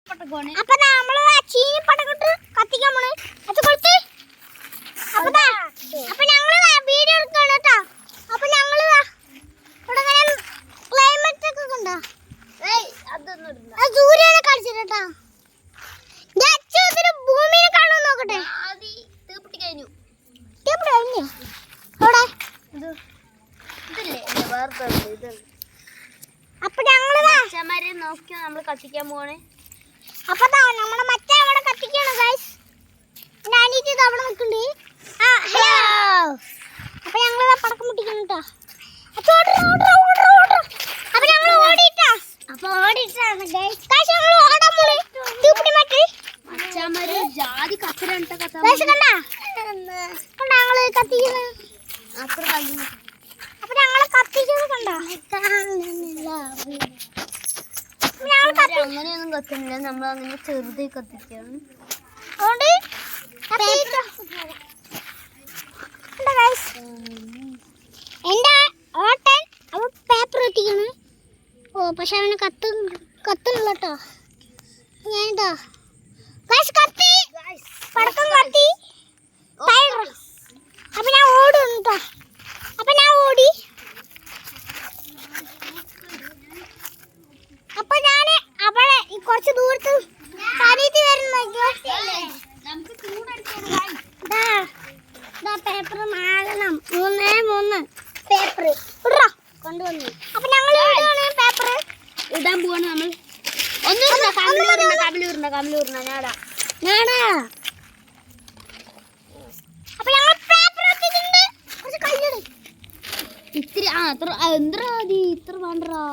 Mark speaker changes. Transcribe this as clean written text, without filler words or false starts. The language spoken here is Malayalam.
Speaker 1: അപ്പൊ നമ്മള് ചീനി പടക്കിട്ട് കത്തിക്കാൻ പോണ്. അത് കൊടുത്ത് അപ്പൊ ഞങ്ങള് വീഡിയോ എടുക്കണം കേട്ടോ. അപ്പൊ ഞങ്ങള് ഇവിടെ ക്ലൈമറ്റ് ഒക്കെ കണ്ടോ? സൂര്യനെ കളിച്ചിട്ടാ ഭൂമിനെ കാണാൻ നോക്കട്ടെ. അപ്പൊ ഞങ്ങള്
Speaker 2: നോക്കിയാ നമ്മള് കത്തിക്കാൻ പോവാണ്.
Speaker 1: അപ്പൊ നമ്മളെ മറ്റേ അവിടെ കത്തിക്കാണ് ഗൈസ്. എന്റെ അനിയത്തി ഇത് അവിടെ നിൽക്കുന്നുണ്ട്. അപ്പൊ ഞങ്ങള് പടക്കം മുട്ടിക്കണം കേട്ടോ. അപ്പൊ ഞങ്ങള് ഓടിട്ടാ. അപ്പൊ ഓടിട്ടാണ് ഗൈസ്. ഞങ്ങൾ ഓടാൻ പോയി. തീപ്പിടി മാറ്റി
Speaker 2: അച്ഛാമാര് ജാതി കത്തിരണ്ട കഥ
Speaker 1: ഞങ്ങള് കത്തിക്കുന്നത്.
Speaker 2: അത്ര കഴിഞ്ഞു.
Speaker 1: അപ്പൊ ഞങ്ങള് കത്തിക്കുന്നത് കണ്ടോ?
Speaker 2: അങ്ങനെയൊന്നും കത്തുന്നില്ല. നമ്മൾ അങ്ങനെ ചെറുതെ കത്തിക്കാണ്.
Speaker 1: അതുകൊണ്ട് എന്റെ ഓട്ടൻ അവ പേപ്പർ എത്തിക്കണം. ഓ പക്ഷെ അവന് കത്തുന്നില്ല കേട്ടോ. ഞാനിതാ കത്തി പടക്കം കത്തി. അപ്പൊ ഞാൻ ഓടും കേട്ടോ. അപ്പൊ ഞാൻ ഓടി. അപ്പൊ ഞാന് അവിടെ കുറച്ച് ദൂരത്ത് അനിയത്തി വരുന്ന പേപ്പർ 3 പേപ്പർ കൊണ്ടുവന്നു. അപ്പൊ ഞങ്ങൾ പേപ്പർ
Speaker 2: ഇടാൻ പോവാണ്. നമ്മൾ ഒന്നും കമലൂറിന ഞാടാ.
Speaker 1: അപ്പൊ ഞങ്ങൾ പേപ്പർ എത്തിയിട്ടുണ്ട്. കുറച്ച് കല്ലിട്
Speaker 2: ഇത്തിരി അത്ര എന്താ ഇത്ര വേണ്ടറാ.